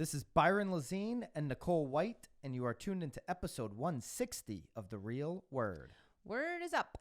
This is Byron and Nicole White, and you are tuned into episode 160 of The Real Word. Word is up.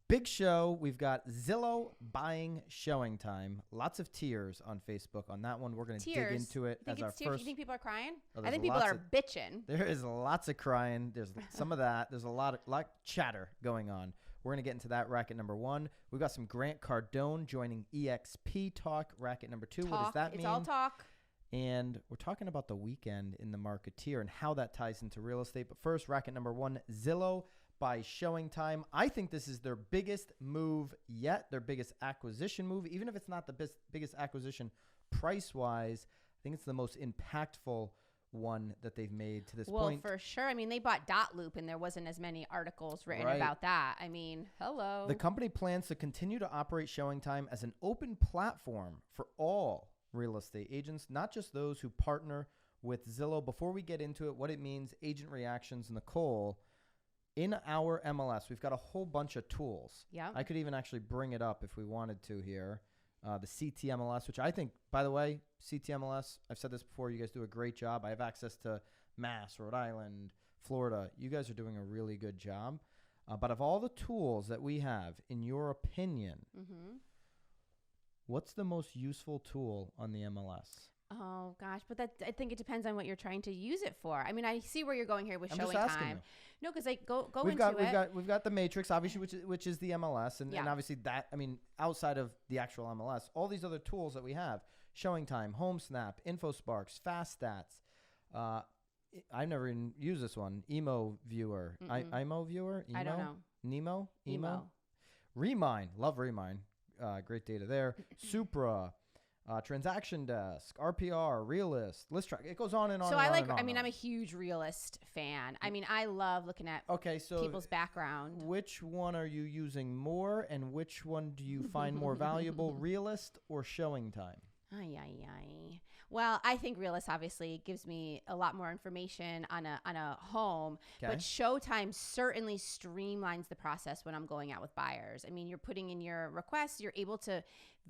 Big show. We've got Zillow buying ShowingTime. Lots of tears on Facebook on that one. We're going to dig into it as our first. You think people are crying? Oh, I think people are bitching. There is lots of crying. There's some of that. There's a lot of chatter going on. We're going to get into that. Racket number one. We've got some Grant Cardone joining eXp talk. Racket number two. What does that mean? It's all talk. And we're talking about the Weeknd in the Marketeer and how that ties into real estate. But first, racket number one, Zillow by ShowingTime. I think this is their biggest move yet, their biggest acquisition move. Even if it's not the biggest acquisition price-wise, I think it's the most impactful one that they've made to this point. Well, for sure. I mean, they bought Dotloop, and there wasn't as many articles written about that. I mean, hello. The company plans to continue to operate ShowingTime as an open platform for all real estate agents, not just those who partner with Zillow. Before we get into it, what it means, agent reactions, Nicole, in our MLS, we've got a whole bunch of tools. Yeah. I could even actually bring it up if we wanted to here. The CTMLS, which I think, by the way, CTMLS, I've said this before, you guys do a great job. I have access to Mass, Rhode Island, Florida. You guys are doing a really good job. But of all the tools that we have, in your opinion, what's the most useful tool on the MLS? Oh, gosh. But I think it depends on what you're trying to use it for. I mean, I see where you're going here with ShowingTime. No, because We've got the Matrix, obviously, which is the MLS. And obviously that, I mean, outside of the actual MLS, all these other tools that we have, ShowingTime, HomeSnap, InfoSparks, Fast Stats. I've never even used this one. Emo Viewer. IMO Viewer? Emo? I don't know. Nemo? Emo? Remind. Love Remind. Great data there. Supra, Transaction Desk, RPR, Realist, List Track. It goes on and on. So I'm a huge Realist fan. I mean, I love looking at people's background. Which one are you using more, and which one do you find more valuable, Realist or ShowingTime? Well, I think Realist obviously gives me a lot more information on a home, but ShowingTime certainly streamlines the process when I'm going out with buyers. I mean, you're putting in your requests, you're able to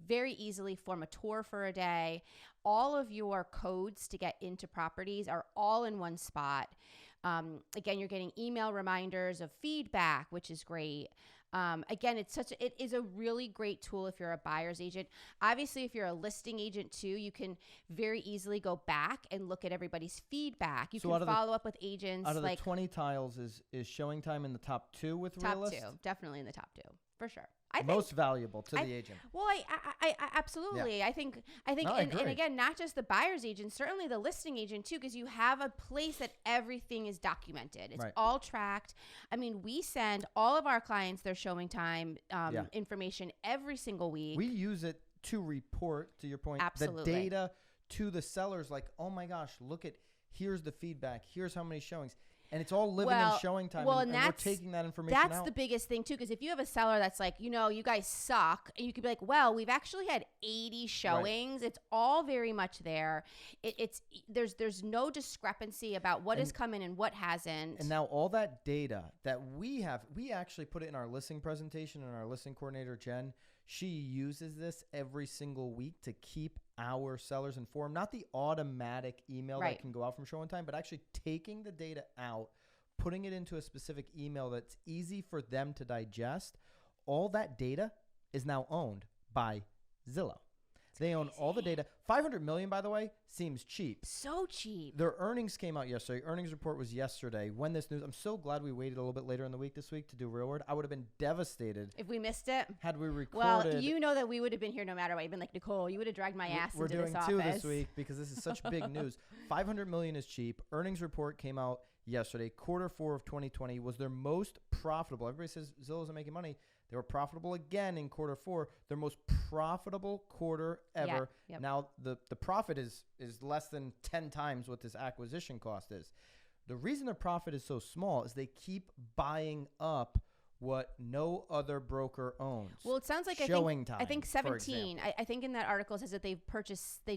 very easily form a tour for a day. All of your codes to get into properties are all in one spot. Again, you're getting email reminders of feedback, which is great. Again, it is a really great tool if you're a buyer's agent. Obviously, if you're a listing agent too, you can very easily go back and look at everybody's feedback. You can follow up with agents. Out of the 20 tiles, is ShowingTime in the top two with Realist? Top two, definitely in the top two, for sure. Most valuable to the agent. Well, I absolutely. Yeah. I think, and again, not just the buyer's agent, certainly the listing agent too, because you have a place that everything is documented. It's all tracked. I mean, we send all of our clients their ShowingTime information every single week. We use it to report, to your point, the data to the sellers. Like, oh my gosh, here's the feedback. Here's how many showings. And it's all living in ShowingTime, and we're taking that information out. That's the biggest thing, too, because if you have a seller that's like, you guys suck, and you could be like, well, we've actually had 80 showings. Right. It's all very much there. There's no discrepancy about what has come in and what hasn't. And now all that data that we have, we actually put it in our listing presentation, and our listing coordinator, Jen, she uses this every single week to keep our sellers informed. Not the automatic email that can go out from ShowingTime, but actually taking the data out, putting it into a specific email that's easy for them to digest. All that data is now owned by Zillow. They own all the data. $500 million, by the way, seems cheap. So cheap. Their earnings came out yesterday. Earnings report was yesterday. When this news, I'm so glad we waited a little bit later in the week this week to do Real Word. I would have been devastated if we missed it. Had we recorded. Well, you know that we would have been here no matter what. You've been like, Nicole, you would have dragged my ass into this office. We're doing two this week because this is such big news. $500 million is cheap. Earnings report came out yesterday. Quarter 4 of 2020 was their most profitable. Everybody says Zillow isn't making money. They were profitable again in quarter 4, their most profitable quarter ever. Yep. Now, the profit is less than 10 times what this acquisition cost is. The reason their profit is so small is they keep buying up what no other broker owns. Well, it sounds like ShowingTime, I think 17. I think in that article it says that they've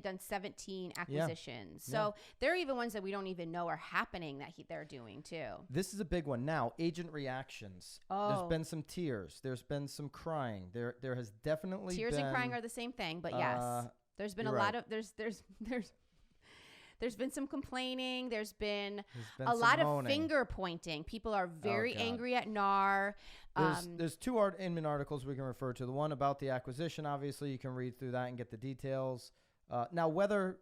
done 17 acquisitions. So they're even ones that we don't even know are happening that they're doing too. This is a big one. Now, agent reactions. There's been some tears. There's been some crying. There has definitely tears and crying are the same thing, but yes, there's been a lot of there's There's been some complaining. There's been a lot of finger pointing. People are very angry at NAR. There's two Inman articles we can refer to. The one about the acquisition, obviously, you can read through that and get the details. Now, whether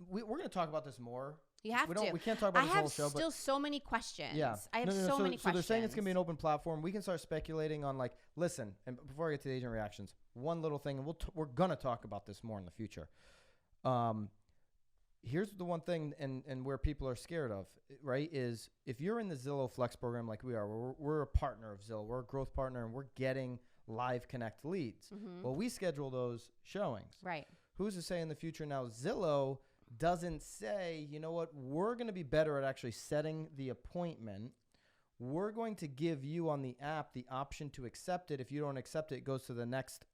we're going to talk about this more. You have to. We can't talk about this whole show. I have still so many questions. Yeah. I have so many questions. So they're saying it's going to be an open platform. We can start speculating on like, listen, and before I get to the agent reactions, one little thing, and we're going to talk about this more in the future. Here's the one thing and where people are scared of, right, is if you're in the Zillow Flex program like we are, we're a partner of Zillow. We're a growth partner, and we're getting live connect leads. Mm-hmm. Well, we schedule those showings. Right. Who's to say in the future now Zillow doesn't say, you know what, we're going to be better at actually setting the appointment. We're going to give you on the app the option to accept it. If you don't accept it, it goes to the next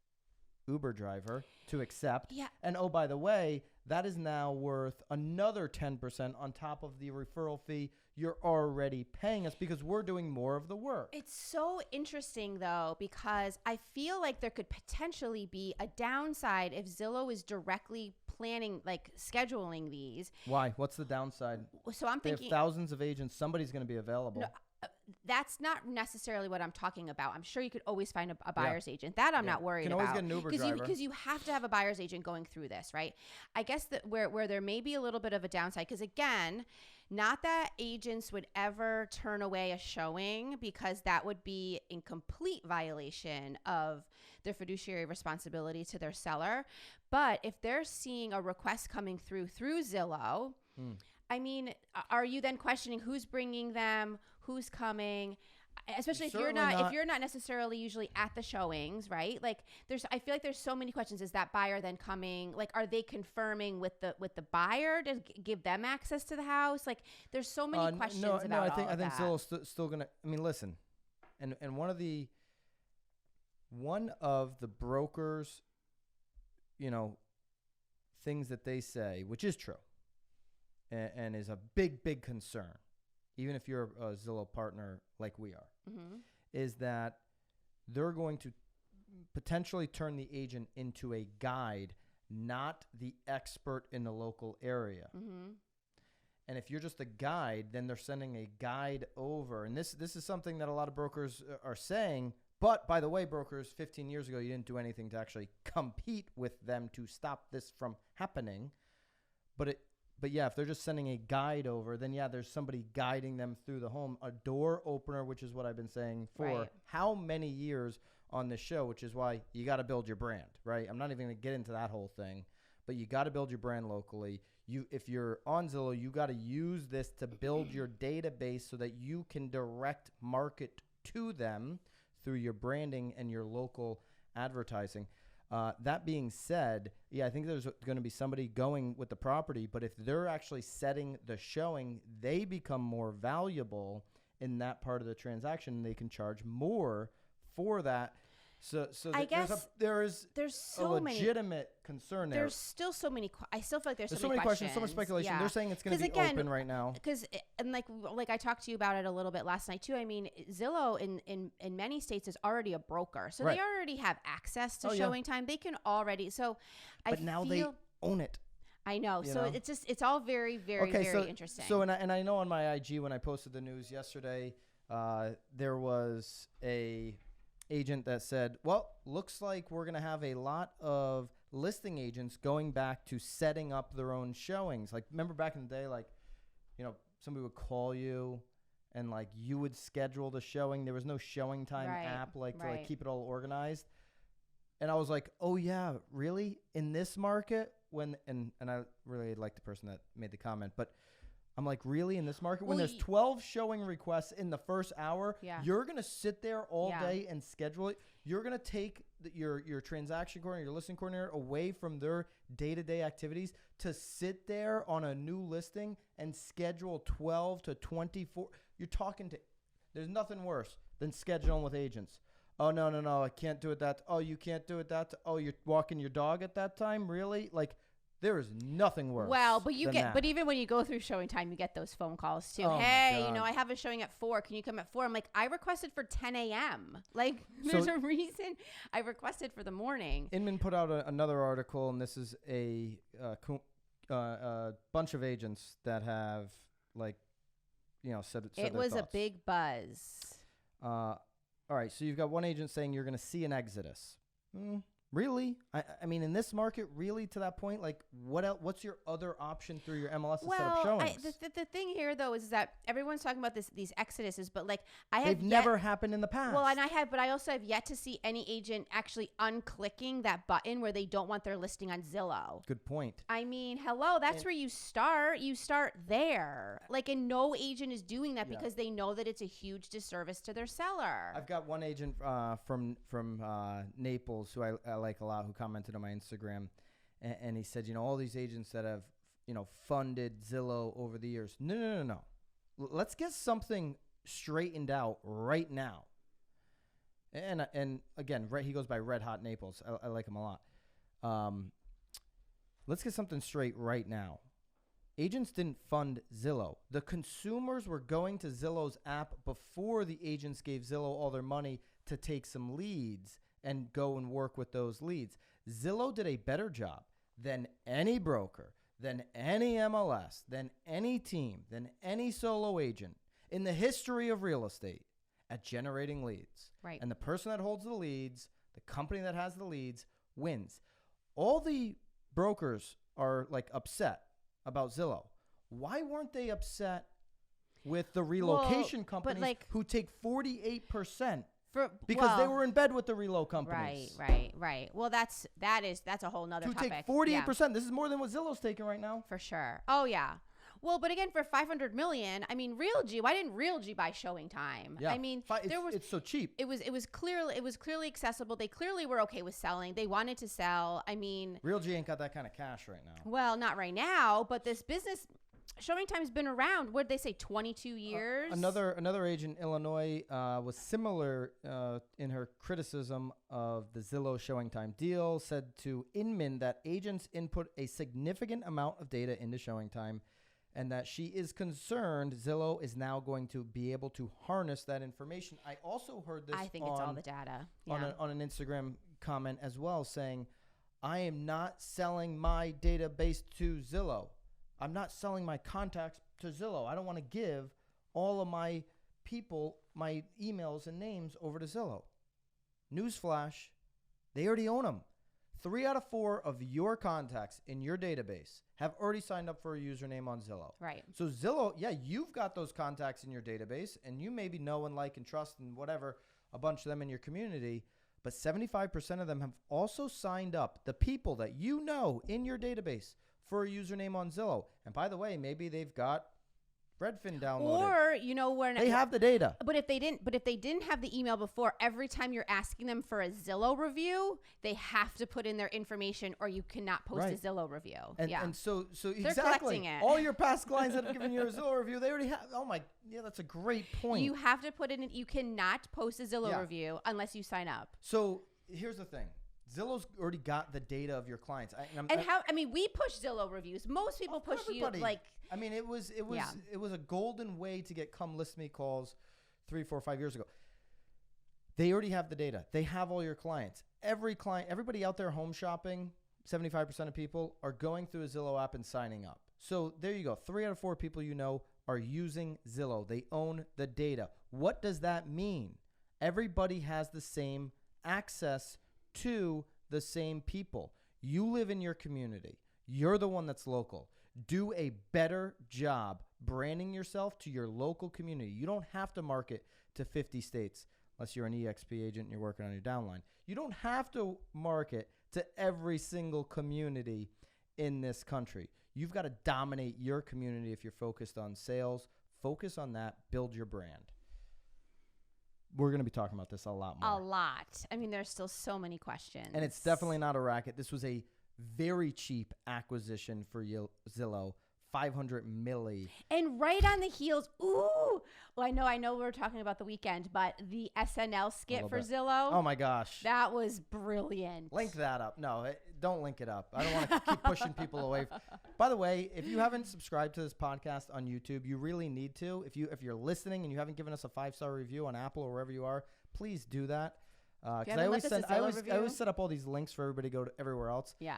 Uber driver to accept. Yeah. And oh, by the way, that is now worth another 10% on top of the referral fee you're already paying us because we're doing more of the work. It's so interesting, though, because I feel like there could potentially be a downside if Zillow is directly planning, like scheduling these. Why? What's the downside? So I'm thinking they have thousands of agents. Somebody's going to be available. No, that's not necessarily what I'm talking about. I'm sure you could always find a buyer's agent. That I'm not worried about. You can always get an Uber driver. Because you have to have a buyer's agent going through this, right? I guess that where there may be a little bit of a downside, because again, not that agents would ever turn away a showing, because that would be in complete violation of their fiduciary responsibility to their seller. But if they're seeing a request coming through Zillow, I mean, are you then questioning who's bringing them, who's coming? Especially if you're not necessarily usually at the showings, right? Like I feel like there's so many questions. Is that buyer then coming? Like, are they confirming with the buyer to give them access to the house? Like, there's so many questions about all of that. I think Zillow's still gonna. I mean, listen, and one of the brokers, things that they say, which is true, and is a big concern, even if you're a Zillow partner like we are, is that they're going to potentially turn the agent into a guide, not the expert in the local area. And if you're just a guide, then they're sending a guide over. And this is something that a lot of brokers are saying. But by the way, brokers, 15 years ago, you didn't do anything to actually compete with them to stop this from happening. But yeah, if they're just sending a guide over, then yeah, there's somebody guiding them through the home, a door opener, which is what I've been saying for how many years on this show, which is why you got to build your brand, right? I'm not even going to get into that whole thing, but you got to build your brand locally. If you're on Zillow, you got to use this to build your database so that you can direct market to them through your branding and your local advertising. That being said, yeah, I think there's going to be somebody going with the property, but if they're actually setting the showing, they become more valuable in that part of the transaction, and they can charge more for that. So I guess there's so a legitimate concern there. There's still so many. I still feel like there's so many questions, so much speculation. Yeah. They're saying it's going to be open right now. And like I talked to you about it a little bit last night too. I mean, Zillow in many states is already a broker, so they already have access to ShowingTime. They can already. But now they own it. I know. So it's all very, very, very interesting. So and I know on my IG when I posted the news yesterday, there was a agent that said, well, looks like we're going to have a lot of listing agents going back to setting up their own showings. Like, remember back in the day, like, somebody would call you and like you would schedule the showing. There was no ShowingTime app to like keep it all organized. And I was like, oh yeah, really? In this market? And I really like the person that made the comment, but I'm like, really, in this market, when there's 12 showing requests in the first hour, you're going to sit there all day and schedule it. You're going to take your transaction coordinator, your listing coordinator away from their day-to-day activities to sit there on a new listing and schedule 12 to 24. You're talking to, there's nothing worse than scheduling with agents. Oh, no, I can't do it that. Oh, you can't do it that. Oh, you're walking your dog at that time? Really? Like, there is nothing worse. Well, but but even when you go through ShowingTime, you get those phone calls too. Oh, hey, I have a showing at 4. Can you come at 4? I'm like, I requested for 10 a.m. Like, there's a reason I requested for the morning. Inman put out another article, and this is a a bunch of agents that have said it their was a thoughts. big buzz. All right, so you've got one agent saying you're going to see an exodus. Really? I mean, in this market, really, to that point, like, what else? What's your other option through your MLS instead of showings? The thing here, though, is that everyone's talking about these exoduses, but like they've never happened in the past. Well, but I also have yet to see any agent actually unclicking that button where they don't want their listing on Zillow. Good point. I mean, hello, that's where you start. You start there. Like, and no agent is doing that because they know that it's a huge disservice to their seller. I've got one agent from Naples who I like a lot, who commented on my Instagram, and he said, all these agents that have, funded Zillow over the years. No. Let's get something straightened out right now. And again, he goes by Red Hot Naples. I like him a lot. Let's get something straight right now. Agents didn't fund Zillow. The consumers were going to Zillow's app before the agents gave Zillow all their money to take some leads and go and work with those leads. Zillow did a better job than any broker, than any MLS, than any team, than any solo agent in the history of real estate at generating leads. Right. And the person that holds the leads, the company that has the leads, wins. All the brokers are like upset about Zillow. Why weren't they upset with the relocation companies who take 48%? Because they were in bed with the reload companies. Right. Well, that's a whole nother topic. To take 48%. This is more than what Zillow's taking right now. For sure. Oh yeah. Well, but again, for $500 million, I mean, Realty. Why didn't Realty buy ShowingTime? Yeah. I mean, it's so cheap. It was clearly accessible. They clearly were okay with selling. They wanted to sell. I mean, Realty ain't got that kind of cash right now. Well, not right now, but this business. ShowingTime's been around. What did they say? 22 years. Another agent in Illinois was similar in her criticism of the Zillow ShowingTime deal. Said to Inman that agents input a significant amount of data into ShowingTime, and that she is concerned Zillow is now going to be able to harness that information. I also heard this. I think it's all the data. On an Instagram comment as well, saying, "I am not selling my database to Zillow. I'm not selling my contacts to Zillow. I don't want to give all of my people, my emails and names over to Zillow." Newsflash, they already own them. 3 out of 4 of your contacts in your database have already signed up for a username on Zillow. Right. So Zillow, you've got those contacts in your database, and you maybe know and like and trust and whatever, a bunch of them in your community, but 75% of them have also signed up, the people that you know in your database, for a username on Zillow. And by the way, maybe they've got Redfin downloaded. Or, when they have the data. But if they didn't have the email before, every time you're asking them for a Zillow review, they have to put in their information, or you cannot post a Zillow review. And so they're exactly. collecting it. All your past clients that have given you a Zillow review, they already have. Oh my, that's a great point. You have to put in. You cannot post a Zillow review unless you sign up. So here's the thing. Zillow's already got the data of your clients. We push Zillow reviews. Most people push everybody. you. It was a golden way to get come list me calls 3, 4, 5 years ago. They already have the data. They have all your clients. Everybody out there home shopping, 75% of people are going through a Zillow app and signing up. So there you go. 3 out of 4 people are using Zillow. They own the data. What does that mean? Everybody has the same access to the same people. You live in your community. You're the one that's local. Do a better job branding yourself to your local community. You don't have to market to 50 states unless you're an eXp agent and you're working on your downline. You don't have to market to every single community in this country. You've got to dominate your community if you're focused on sales. Focus on that. Build your brand. We're going to be talking about this a lot more. A lot. I mean, there's still so many questions. And it's definitely not a racket. This was a very cheap acquisition for Zillow. $500 million. And right on the heels, well, I know we're talking about the Weeknd, but the SNL skit for Zillow. Oh my gosh. That was brilliant. Link that up. No, don't link it up. I don't want to keep pushing people away. By the way, if you haven't subscribed to this podcast on YouTube, you really need to. If you're listening and you haven't given us a 5-star review on Apple or wherever you are, please do that. Because I always set up all these links for everybody to go to everywhere else. Yeah.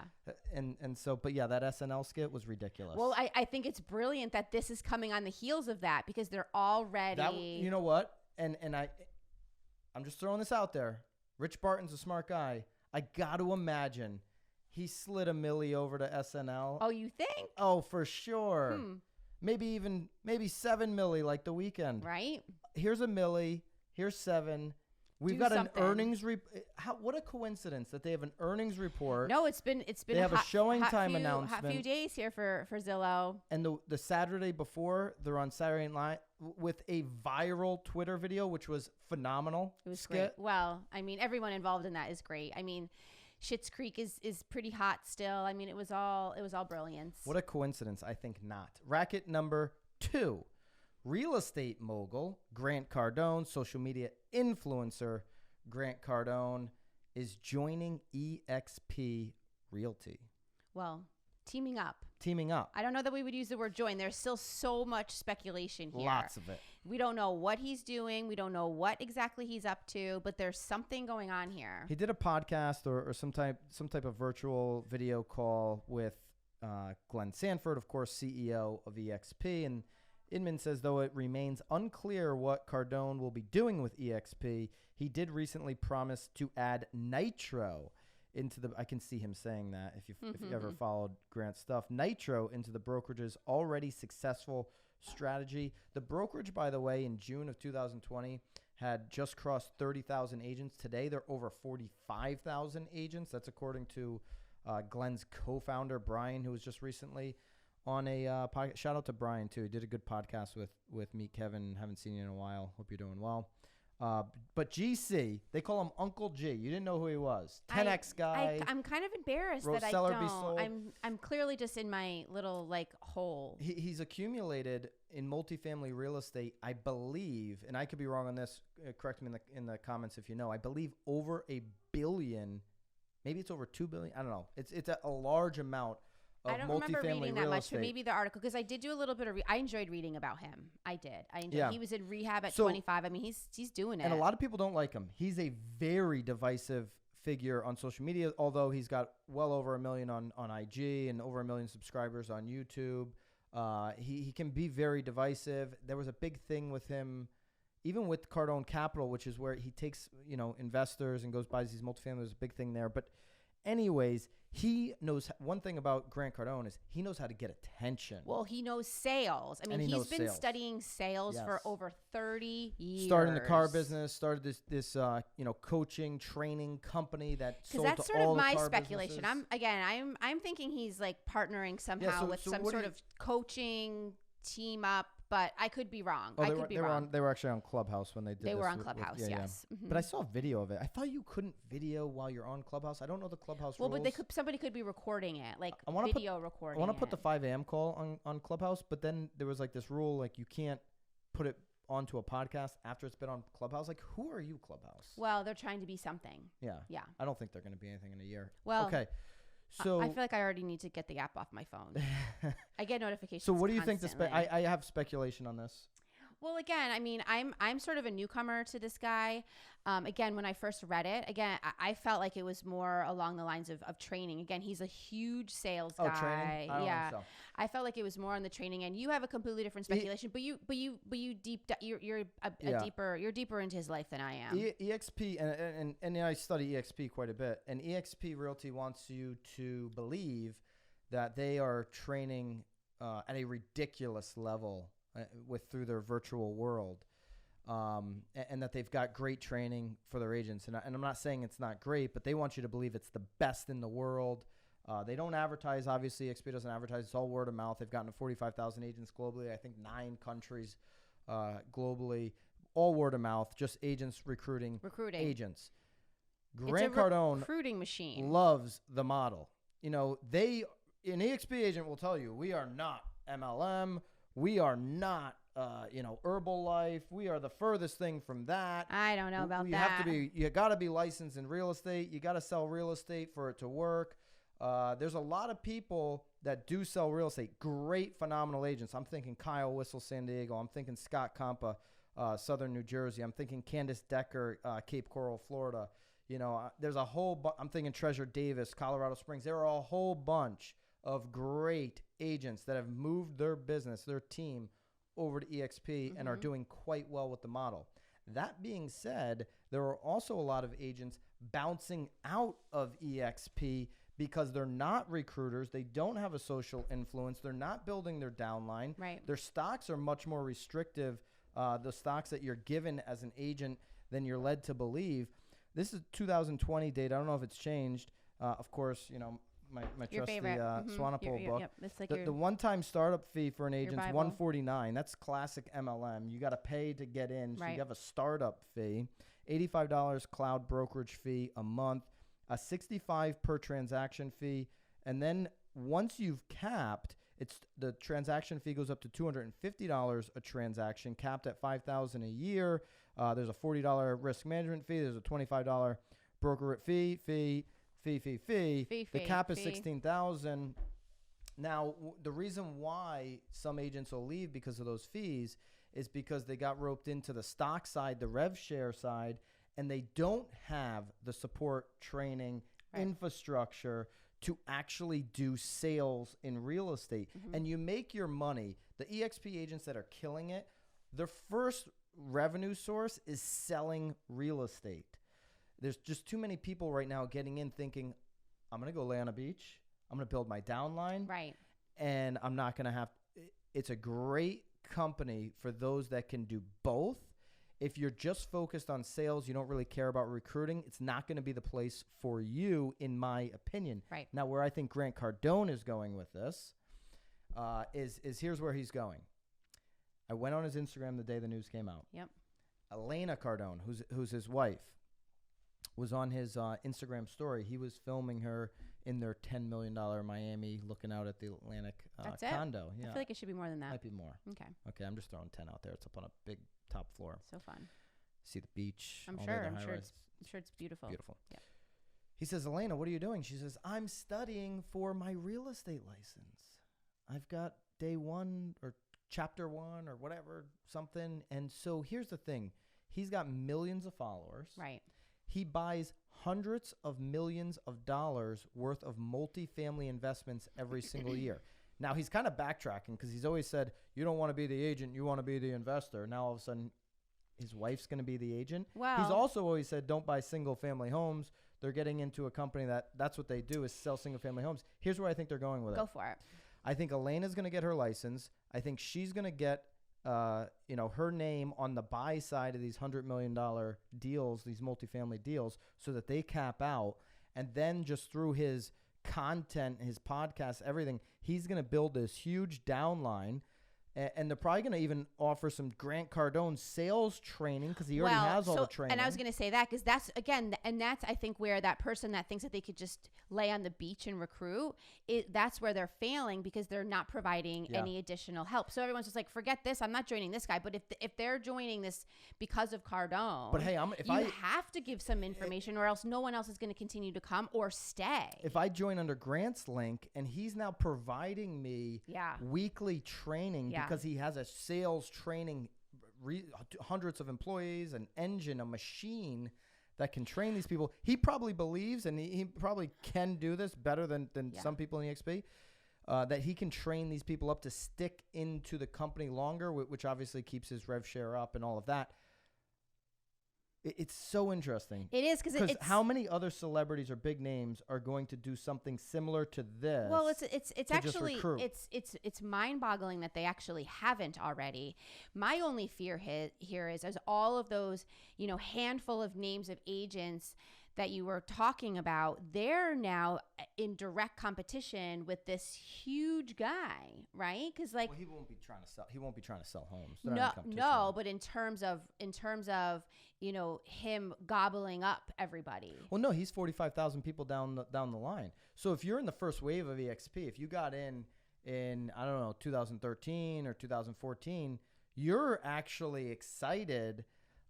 And so, but yeah, that SNL skit was ridiculous. Well, I think it's brilliant that this is coming on the heels of that because they're already. You know what? And I'm just throwing this out there. Rich Barton's a smart guy. I got to imagine he slid $1 million over to SNL. Oh, you think? Oh, for sure. Maybe $7 million like The Weeknd. Right. Here's $1 million. Here's $7 million. We've got an earnings what a coincidence that they have an earnings report. No, it's been they have a ShowingTime announcement. Hot few days here for Zillow. And the Saturday before, they're on Saturday Night Live with a viral Twitter video, which was phenomenal. It was great. Well, I mean, everyone involved in that is great. I mean, Schitt's Creek is pretty hot still. I mean, it was all brilliance. What a coincidence. I think not. Racket number 2. Real estate mogul Grant Cardone, social media influencer Grant Cardone is joining eXp Realty. Well, teaming up. I don't know that we would use the word join. There's still so much speculation here. Lots of it. We don't know what he's doing. We don't know what exactly he's up to, but there's something going on here. He did a podcast or some type of virtual video call with Glenn Sanford, of course, CEO of eXp, and Inman says, though it remains unclear what Cardone will be doing with eXp, he did recently promise to add Nitro into the, I can see him saying that if you ever followed Grant's stuff, Nitro into the brokerage's already successful strategy. The brokerage, by the way, in June of 2020 had just crossed 30,000 agents. Today, they're over 45,000 agents. That's according to Glenn's co-founder, Brian, who was just recently on a podcast. Shout out to Brian, too. He did a good podcast with Meet Kevin. Haven't seen you in a while. Hope you're doing well. But GC, they call him Uncle G. You didn't know who he was. 10X guy. I'm kind of embarrassed that I don't. I'm clearly just in my little hole. He's accumulated in multifamily real estate, I believe, and I could be wrong on this. Correct me in the comments if you know. I believe over $1 billion. Maybe it's over $2 billion. I don't know. It's a large amount. I don't remember reading that much, but maybe the article, because I did do a little bit of I enjoyed reading about him. I did. Yeah. He was in rehab at 25. I mean, he's doing it. And a lot of people don't like him. He's a very divisive figure on social media, although he's got well over 1 million on IG and over 1 million subscribers on YouTube. He can be very divisive. There was a big thing with him, even with Cardone Capital, which is where he takes investors and goes buys these multifamily. There's a big thing there, but anyways, he knows one thing about Grant Cardone is he knows how to get attention. Well, he knows sales. I mean, he's been studying sales for over 30 years. Starting the car business, started this coaching training company that sold to all the car businesses. Because that's sort of my speculation. I'm thinking he's partnering somehow with some sort of coaching team up. But I could be wrong. They were actually on Clubhouse when they did this. They were on Clubhouse, yes. Mm-hmm. But I saw a video of it. I thought you couldn't video while you're on Clubhouse. I don't know the Clubhouse rules. Well, but somebody could be recording it, recording. I want to put the 5 a.m. call on Clubhouse, but then there was this rule, you can't put it onto a podcast after it's been on Clubhouse. Who are you, Clubhouse? Well, they're trying to be something. Yeah. Yeah. I don't think they're going to be anything in a year. Well, okay. So I feel like I already need to get the app off my phone. I get notifications. So what do you think? I have speculation on this. Well, again, I mean, I'm sort of a newcomer to this guy. Again, when I first read it, I felt like it was more along the lines of training. Again, he's a huge sales guy. Oh, training? I don't think so. I felt like it was more on the training end. You have a completely different speculation, but you're deeper into his life than I am. eXp and I study eXp quite a bit, and eXp Realty wants you to believe that they are training at a ridiculous level through their virtual world. And that they've got great training for their agents. And I'm not saying it's not great, but they want you to believe it's the best in the world. They don't advertise. Obviously, eXp doesn't advertise. It's all word of mouth. They've gotten to 45,000 agents globally. I think 9 countries globally. All word of mouth, just agents recruiting. Agents. Grant Cardone recruiting machine loves the model. An eXp agent will tell you, we are not MLM. We are not Herbalife. We are the furthest thing from that. I don't know about that. You got to be licensed in real estate. You got to sell real estate for it to work. There's a lot of people that do sell real estate. Great, phenomenal agents. I'm thinking Kyle Whistle, San Diego. I'm thinking Scott Compa, Southern New Jersey. I'm thinking Candace Decker, Cape Coral, Florida. There's a whole I'm thinking Treasure Davis, Colorado Springs. There are a whole bunch of great agents that have moved their business, their team, over to eXp and are doing quite well with the model. That being said, there are also a lot of agents bouncing out of eXp because they're not recruiters. They don't have a social influence. They're not building their downline. Right. Their stocks are much more restrictive, the stocks that you're given as an agent, than you're led to believe. This is 2020 data. I don't know if it's changed. Of course, my trusty Swanepoel book. Yep. It's like the one-time startup fee for an agent is Bible. $149. That's classic MLM. You got to pay to get in, so Right. you have a startup fee. $85 cloud brokerage fee a month, a $65 per transaction fee, and then once you've capped, the transaction fee goes up to $250 a transaction, capped at $5,000 a year. There's a $40 risk management fee. There's a $25 broker fee. The cap is $16,000. Now, the reason why some agents will leave because of those fees is because they got roped into the stock side, the rev share side, and they don't have the support, training, infrastructure to actually do sales in real estate. And you make your money. The eXp agents that are killing it, their first revenue source is selling real estate. There's just too many people right now getting in thinking, I'm going to go lay on a beach. I'm going to build my downline. Right. And I'm not going to have – it's a great company for those that can do both. If you're just focused on sales, you don't really care about recruiting, it's not going to be the place for you, in my opinion. Right. Now, where I think Grant Cardone is going with this is here's where he's going. I went on his Instagram the day the news came out. Yep. Elena Cardone, who's his wife, was on his Instagram story. He was filming her in their $10 million Miami looking out at the Atlantic condo. I feel like it should be more than that. Might be more. Okay, I'm just throwing 10 out there. It's up on a big top floor. So fun. See the beach. I'm sure it's beautiful. Beautiful. Yeah. He says, Elena, what are you doing? She says, I'm studying for my real estate license. I've got day one or chapter one or whatever, something. And so here's the thing. He's got millions of followers. Right. He buys hundreds of millions of dollars worth of multifamily investments every single year. Now, he's kind of backtracking because he's always said, you don't want to be the agent, you want to be the investor. Now, all of a sudden, his wife's going to be the agent. Well, he's also always said, don't buy single-family homes. They're getting into a company that's what they do, is sell single-family homes. Here's where I think they're going with it. Go for it. I think Elena's going to get her license. I think she's going to get her name on the buy side of these $100 million deals, these multifamily deals, so that they cap out. And then just through his content, his podcast, everything, he's going to build this huge downline. And they're probably going to even offer some Grant Cardone sales training because he already has all the training. And I was going to say that because that's, again, and that's, I think, where that person that thinks that they could just lay on the beach and recruit, that's where they're failing because they're not providing any additional help. So everyone's just like, forget this. I'm not joining this guy. But if they're joining this because of Cardone, but hey, you have to give some information or else no one else is going to continue to come or stay. If I join under Grant's link and he's now providing me weekly training because he has a sales training, hundreds of employees, an engine, a machine that can train these people. He probably believes, and he probably can do this better than some people in eXp, that he can train these people up to stick into the company longer, which obviously keeps his rev share up and all of that. It's so interesting. It is because how many other celebrities or big names are going to do something similar to this? Well, it's actually it's mind-boggling that they actually haven't already. My only fear here is as all of those handful of names of agents that you were talking about, they're now in direct competition with this huge guy, right? Because he won't be trying to sell. He won't be trying to sell homes. No, but in terms of him gobbling up everybody. Well, no, he's 45,000 people down the line. So if you're in the first wave of eXp, if you got in I don't know 2013 or 2014, you're actually excited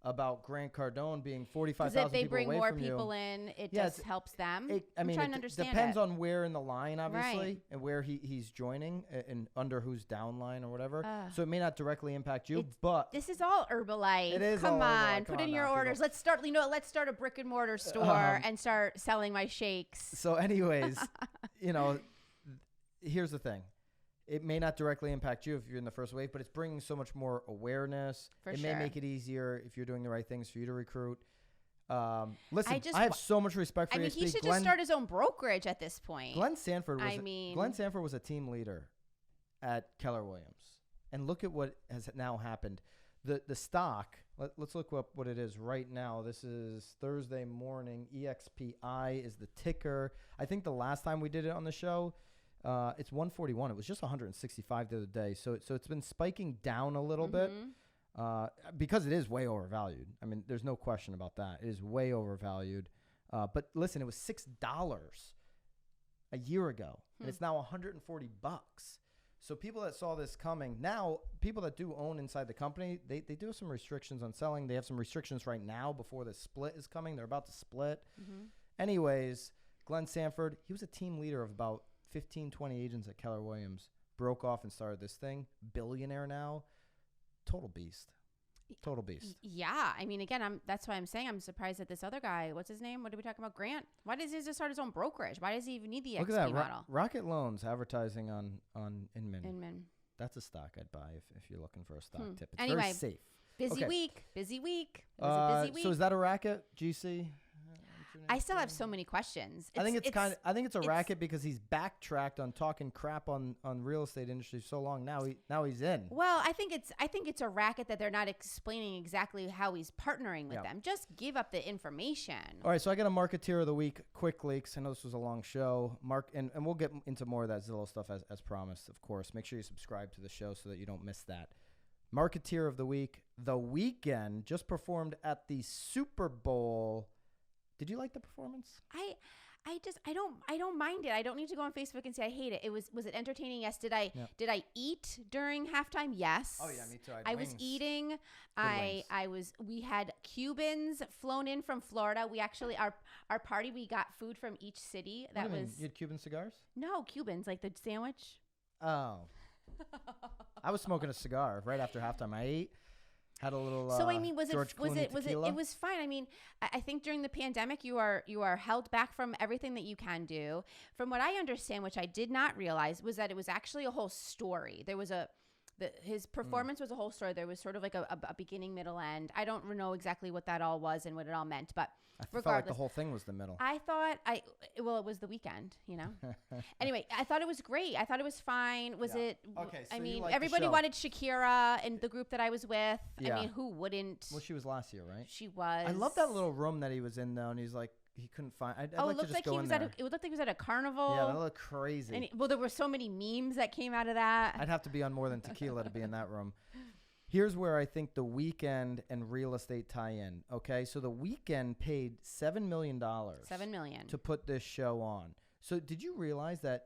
about Grant Cardone being 45,000 Because if they people bring away more from people you. in, it Yeah, just helps them. I'm trying to understand depends it. on where in the line, obviously, Right. and where he's joining and under whose downline or whatever. So it may not directly impact you, but this is all Herbalife. It is Come all on, Herbalife. put Come in on your now, orders. people. Let's start a brick and mortar store and start selling my shakes. So anyways, here's the thing. It may not directly impact you if you're in the first wave, but it's bringing so much more awareness. It may make it easier if you're doing the right things for you to recruit. Listen, I have so much respect for eXp. He should just start his own brokerage at this point. Glenn Sanford was a team leader at Keller Williams. And look at what has now happened. The stock, let's look up what it is right now. This is Thursday morning. EXPI is the ticker. I think the last time we did it on the show, it's 141. It was just 165 the other day. So it's been spiking down a little bit because it is way overvalued. I mean, there's no question about that. It is way overvalued. But listen, it was $6 a year ago, and it's now $140. So people that saw this coming, now people that do own inside the company, they do have some restrictions on selling. They have some restrictions right now before the split is coming. They're about to split. Anyways, Glenn Sanford, he was a team leader of about 15, 20 agents at Keller Williams, broke off and started this thing. Billionaire now. Total beast. Total beast. Yeah. I mean, again, that's why I'm saying I'm surprised that this other guy, what's his name? What did we talk about? Grant. Why does he just start his own brokerage? Why does he even need the Look XP at that. model? Rocket Loans advertising on Inman. Inman. That's a stock I'd buy if you're looking for a stock tip. It's anyway, very safe. Busy week. Busy week. It was a busy week. So is that a Racket, GC? I still have so many questions. I think it's a racket because he's backtracked on talking crap on real estate industry so long. Now he's in. Well, I think it's a racket that they're not explaining exactly how he's partnering with them. Just give up the information. All right, so I got a Marketeer of the week quickly because I know this was a long show. And we'll get into more of that Zillow stuff as promised, of course. Make sure you subscribe to the show so that you don't miss that. Marketeer of the week, The Weeknd just performed at the Super Bowl. Did you like the performance? I don't mind it. I don't need to go on Facebook and say I hate it. Was it entertaining? Yes. Did I eat during halftime? Yes. Oh yeah, me too. I was eating. We had Cubans flown in from Florida. We actually our party, we got food from each city. You had Cuban cigars? No, Cubans, like the sandwich. Oh. I was smoking a cigar right after halftime. I ate. Had a little. So I mean, was it tequila. it was fine. I mean, I think during the pandemic, you are held back from everything that you can do. From what I understand, which I did not realize, was that it was actually a whole story. There was his performance was a whole story. There was sort of like a beginning, middle, end. I don't know exactly what that all was and what it all meant, but felt like the whole thing was the middle. I thought it was the Weeknd, you know. Anyway, I thought it was great. I thought it was fine. Was it? Okay. So I mean, everybody wanted Shakira in the group that I was with. Yeah. I mean, who wouldn't? Well, she was last year, right? She was. I love that little room that he was in though, and he's like. He couldn't find. I'd like to just go in there. It looked like he was at a carnival. Yeah, that looked crazy. And there were so many memes that came out of that. I'd have to be on more than tequila to be in that room. Here's where I think the Weeknd and real estate tie in. Okay, so the Weeknd paid $7 million. $7 million to put this show on. So did you realize that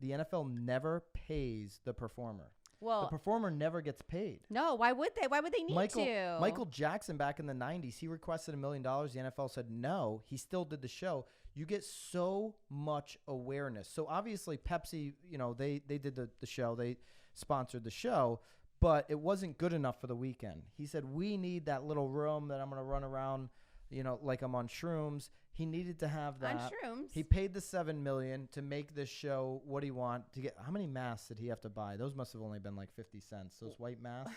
the NFL never pays the performer? Well, the performer never gets paid. No, why would they? Why would they need to? Michael Jackson back in the 90s, he requested $1 million. The NFL said no. He still did the show. You get so much awareness. So obviously Pepsi, they did the show. They sponsored the show, but it wasn't good enough for the Weeknd. He said, we need that little room that I'm going to run around, like I'm on shrooms. He needed to have that. On shrooms. He paid the $7 million to make this show. What do you want to get? How many masks did he have to buy? Those must have only been like 50 cents. Those white masks.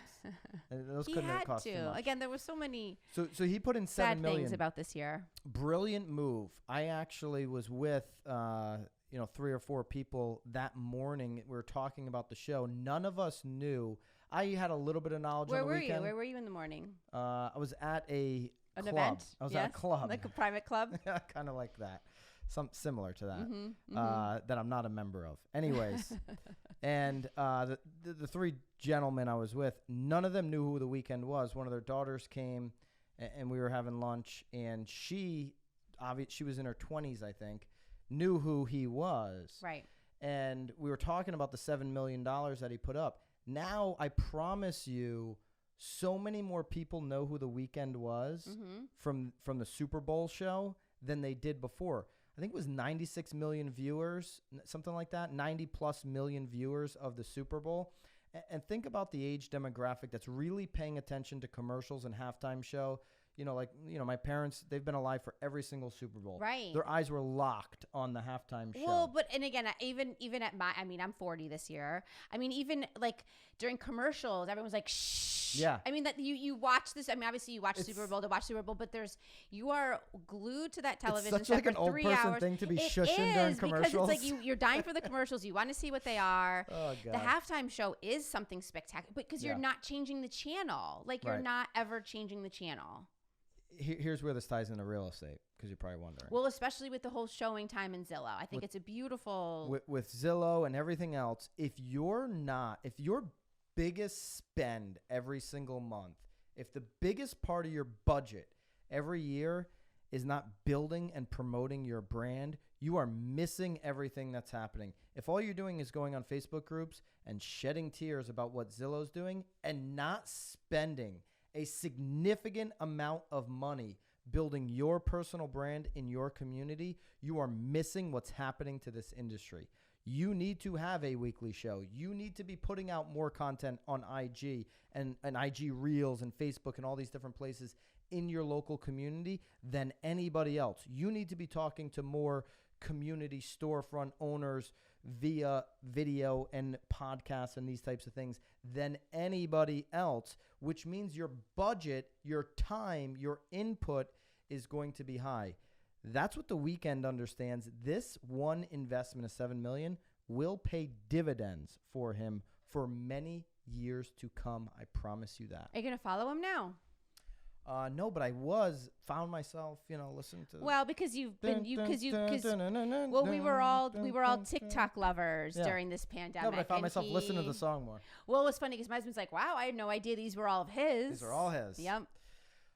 Those couldn't have cost too much. Again, there were so many. So he put in $7 million. Things about this year. Brilliant move. I actually was with 3 or 4 people that morning. We were talking about the show. None of us knew. I had a little bit of knowledge. Where on the were weekend. you? Where were you in the morning? I was at an club. Event? I was at a club. Like a private club? Kind of like that. Similar to that. Mm-hmm. That I'm not a member of. Anyways. And the 3 gentlemen I was with, none of them knew who the Weeknd was. One of their daughters came and we were having lunch, and she was in her 20s, I think, knew who he was. Right. And we were talking about the $7 million that he put up. Now, I promise you, so many more people know who The Weeknd was from the Super Bowl show than they did before. I think it was 96 million viewers, something like that, 90 plus million viewers of the Super Bowl. And think about the age demographic that's really paying attention to commercials and halftime show. My parents, they've been alive for every single Super Bowl. Right. Their eyes were locked on the halftime show. Well, and again, even at I'm 40 this year. I mean, even like during commercials, everyone's like, shh. Yeah. I mean, that you watch this. I mean, obviously you watch Super Bowl to watch Super Bowl, but you are glued to that television it's such like for an old 3 person hours. thing to be It shushing during is, commercials. because it's like you're dying for the commercials. You want to see what they are. Oh, God. The halftime show is something spectacular, because you're not changing the channel. Like, you're not ever changing the channel. Here's where this ties into real estate, because you're probably wondering. Well, especially with the whole ShowingTime and Zillow. I think it's a beautiful... With Zillow and everything else, if your biggest spend every single month, if the biggest part of your budget every year is not building and promoting your brand, you are missing everything that's happening. If all you're doing is going on Facebook groups and shedding tears about what Zillow's doing and not spending a significant amount of money building your personal brand in your community, you are missing what's happening to this industry. You need to have a weekly show. You need to be putting out more content on IG and IG Reels and Facebook and all these different places in your local community than anybody else. You need to be talking to more community storefront owners via video and podcasts and these types of things than anybody else, which means your budget, your time, your input is going to be high. That's what The Weeknd understands. This one investment of $7 million will pay dividends for him for many years to come. I promise you that. Are you going to follow him now? No, but I found myself, listening to. Well, because we were all TikTok lovers during this pandemic. No, but I found myself listening to the song more. Well, it was funny because my husband's like, "Wow, I had no idea these were all of his." These are all his. Yep.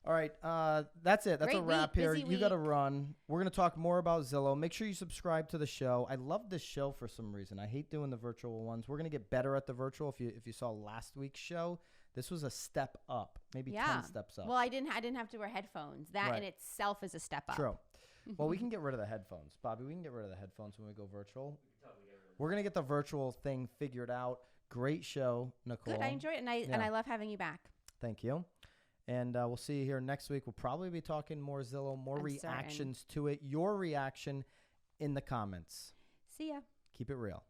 All right, that's it. That's Great a wrap week, here. busy You got to week. run. We're going to talk more about Zillow. Make sure you subscribe to the show. I love this show for some reason. I hate doing the virtual ones. We're going to get better at the virtual. If you saw last week's show, this was a step up, maybe 10 steps up. Well, I didn't have to wear headphones. That in itself is a step up. True. Well, we can get rid of the headphones. Bobby, we can get rid of the headphones when we go virtual. We're going to get the virtual thing figured out. Great show, Nicole. Good. I enjoy it, and I love having you back. Thank you. And we'll see you here next week. We'll probably be talking more Zillow, more reactions to it. Your reaction in the comments. See ya. Keep it real.